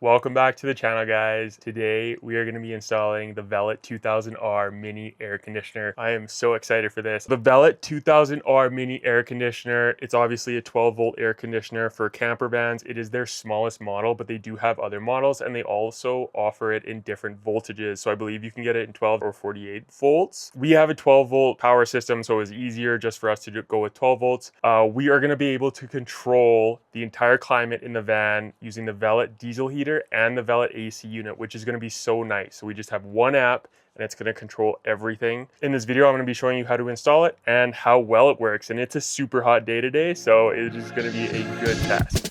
Welcome back to the channel, guys. Today we are going to be installing the Velit 2000R mini air conditioner. I am so excited for this. The Velit 2000R mini air conditioner, it's obviously a 12-volt air conditioner for camper vans. It is their smallest model, but they do have other models and they also offer it in different voltages. So I believe you can get it in 12 or 48 volts. We have a 12-volt power system, so it was easier just for us to go with 12 volts. We are going to be able to control the entire climate in the van using the Velit diesel heater and the Velit AC unit, which is going to be so nice. So we just have one app and it's going to control everything. In this video, I'm going to be showing you how to install it and how well it works. And it's a super hot day today, so it is going to be a good test.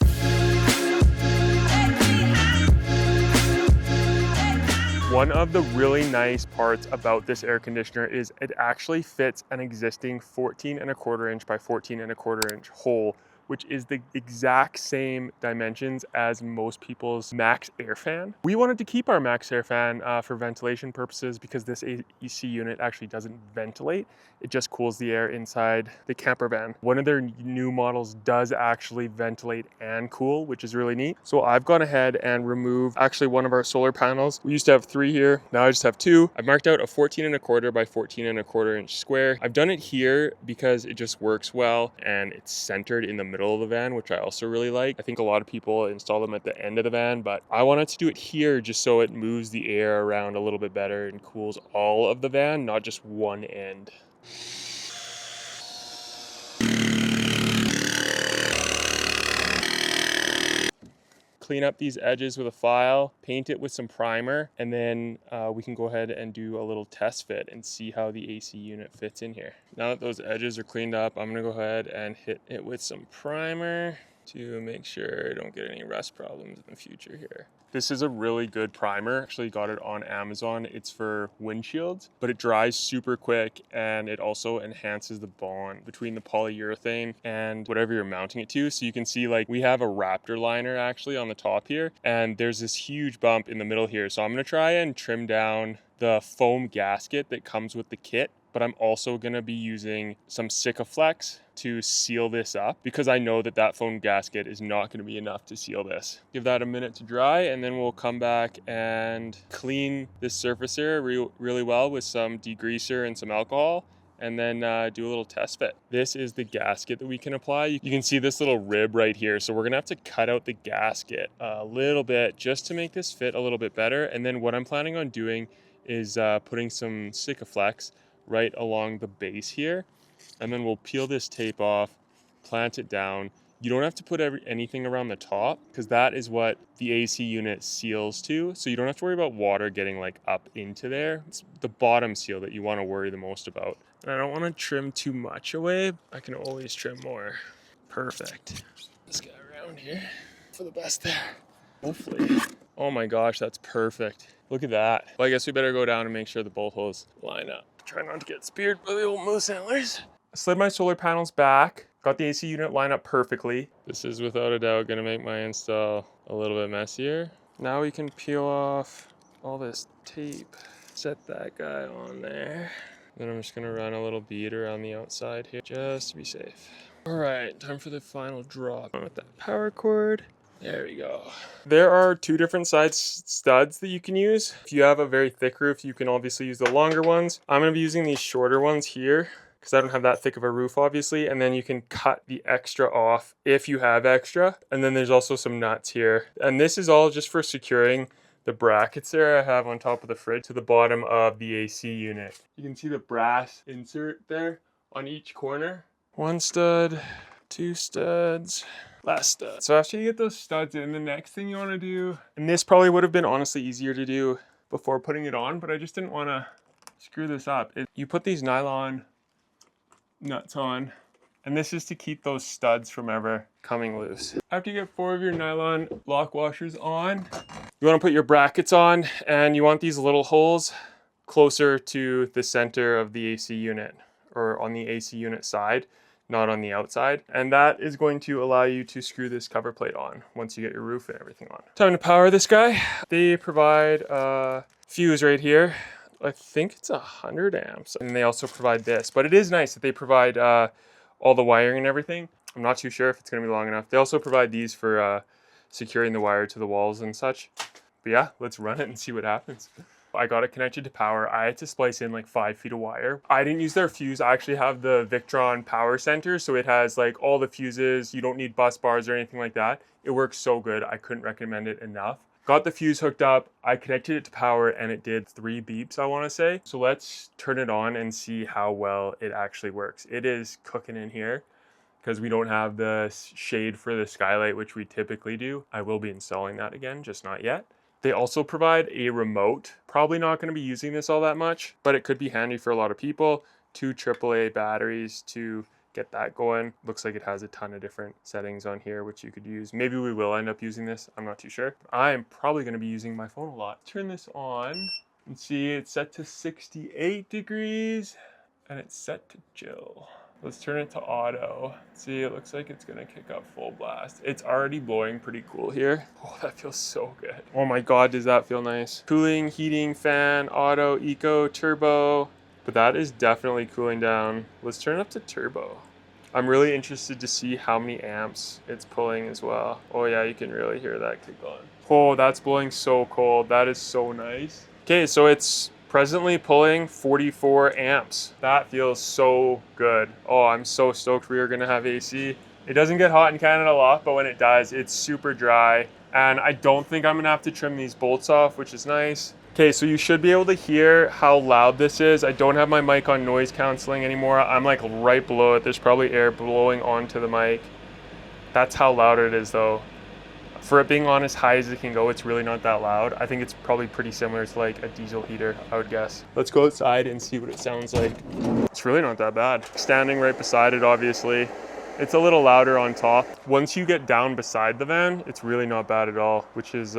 One of the really nice parts about this air conditioner is it actually fits an existing 14¼ inch by 14¼ inch hole, which is the exact same dimensions as most people's max air fan. We wanted to keep our max air fan for ventilation purposes because this AC unit actually doesn't ventilate. It just cools the air inside the camper van. One of their new models does actually ventilate and cool, which is really neat. So I've gone ahead and removed actually one of our solar panels. We used to have 3 here, now I just have 2. I've marked out a 14¼ by 14¼ inch square. I've done it here because it just works well and it's centered in the middle of the van, which I also really like. I think a lot of people install them at the end of the van, but I wanted to do it here just so it moves the air around a little bit better and cools all of the van, not just one end. Clean up these edges with a file, paint it with some primer, and then we can go ahead and do a little test fit and see how the AC unit fits in here. Now that those edges are cleaned up, I'm gonna go ahead and hit it with some primer to make sure I don't get any rust problems in the future here. This is a really good primer. Actually got it on Amazon. It's for windshields, but it dries super quick and it also enhances the bond between the polyurethane and whatever you're mounting it to. So you can see, like, we have a Raptor liner actually on the top here, and there's this huge bump in the middle here. So I'm gonna try and trim down the foam gasket that comes with the kit, but I'm also gonna be using some Sikaflex to seal this up because I know that that foam gasket is not gonna be enough to seal this. Give that a minute to dry and then we'll come back and clean this surface area really well with some degreaser and some alcohol, and then do a little test fit. This is the gasket that we can apply. You can see this little rib right here. So we're gonna have to cut out the gasket a little bit just to make this fit a little bit better. And then what I'm planning on doing is putting some Sikaflex right along the base here, and then we'll peel this tape off, plant it down. You don't have to put anything around the top because that is what the AC unit seals to, so you don't have to worry about water getting like up into there. It's the bottom seal that you want to worry the most about. And I don't want to trim too much away. I can always trim more. Perfect. This guy around here for the best there, hopefully. Oh my gosh, that's perfect. Look at that. Well, I guess we better go down and make sure the bolt holes line up. Try not to get speared by the old moose antlers. I slid my solar panels back, got the AC unit lined up perfectly. This is without a doubt gonna make my install a little bit messier. Now we can peel off all this tape. Set that guy on there. Then I'm just gonna run a little bead around the outside here just to be safe. All right, time for the final drop with that power cord. There we go. There are 2 different size studs that you can use. If you have a very thick roof, you can obviously use the longer ones. I'm gonna be using these shorter ones here because I don't have that thick of a roof, obviously. And then you can cut the extra off if you have extra. And then there's also some nuts here. And this is all just for securing the brackets there I have on top of the fridge to the bottom of the AC unit. You can see the brass insert there on each corner. 1 stud, 2 studs, last stud. So after you get those studs in, the next thing you want to do, and this probably would have been honestly easier to do before putting it on, but I just didn't want to screw this up. You put these nylon nuts on, and this is to keep those studs from ever coming loose. After you get 4 of your nylon lock washers on, you want to put your brackets on, and you want these little holes closer to the center of the AC unit, or on the AC unit side, not on the outside. And that is going to allow you to screw this cover plate on once you get your roof and everything on. Time to power this guy. They provide a fuse right here. I think it's 100 amps. And they also provide this, but it is nice that they provide all the wiring and everything. I'm not too sure if it's gonna be long enough. They also provide these for securing the wire to the walls and such. But yeah, let's run it and see what happens. I got it connected to power. I had to splice in like 5 feet of wire. I didn't use their fuse. I actually have the Victron power center, so it has like all the fuses. You don't need bus bars or anything like that. It works so good. I couldn't recommend it enough. Got the fuse hooked up. I connected it to power and it did 3 beeps, I want to say. So let's turn it on and see how well it actually works. It is cooking in here because we don't have the shade for the skylight, which we typically do. I will be installing that again, just not yet. They also provide a remote. Probably not going to be using this all that much, but it could be handy for a lot of people. 2 AAA batteries to get that going. Looks like it has a ton of different settings on here, which you could use. Maybe we will end up using this. I'm not too sure. I'm probably going to be using my phone a lot. Turn this on and see it's set to 68 degrees and it's set to chill. Let's turn it to auto. See, it looks like it's gonna kick up full blast. It's already blowing pretty cool here. Oh, that feels so good. Oh my God, does that feel nice? Cooling, heating, fan, auto, eco, turbo. But that is definitely cooling down. Let's turn it up to turbo. I'm really interested to see how many amps it's pulling as well. Oh yeah, you can really hear that kick on. Oh, that's blowing so cold. That is so nice. Okay, so it's presently pulling 44 amps. That feels so good. Oh, I'm so stoked we are gonna have AC. It doesn't get hot in Canada a lot, but when it does, it's super dry. And I don't think I'm gonna have to trim these bolts off, which is nice. Okay, so you should be able to hear how loud this is. I don't have my mic on noise canceling anymore. I'm like right below it. There's probably air blowing onto the mic. That's how loud it is though. For it being on as high as it can go, it's really not that loud. I think it's probably pretty similar to like a diesel heater, I would guess. Let's go outside and see what it sounds like. It's really not that bad. Standing right beside it, obviously. It's a little louder on top. Once you get down beside the van, it's really not bad at all, which is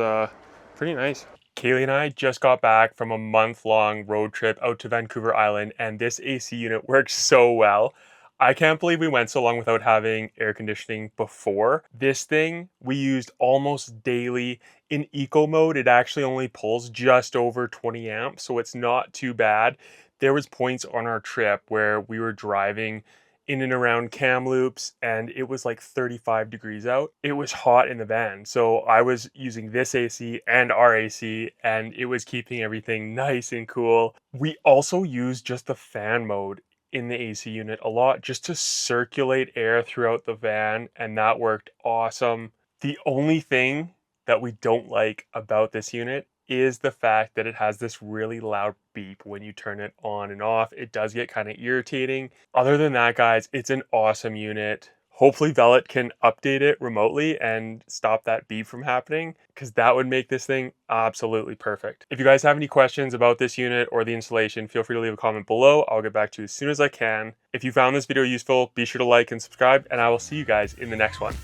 pretty nice. Kaylee and I just got back from a month-long road trip out to Vancouver Island, and this AC unit works so well. I can't believe we went so long without having air conditioning before. This thing we used almost daily. In eco mode, it actually only pulls just over 20 amps, so it's not too bad. There was points on our trip where we were driving in and around Kamloops and it was like 35 degrees out. It was hot in the van. So I was using this AC and our AC and it was keeping everything nice and cool. We also used just the fan mode in the AC unit a lot just to circulate air throughout the van, and that worked awesome. The only thing that we don't like about this unit is the fact that it has this really loud beep when you turn it on and off. It does get kind of irritating. Other than that, guys, it's an awesome unit. Hopefully Velit can update it remotely and stop that beep from happening, because that would make this thing absolutely perfect. If you guys have any questions about this unit or the installation, feel free to leave a comment below. I'll get back to you as soon as I can. If you found this video useful, be sure to like and subscribe, and I will see you guys in the next one.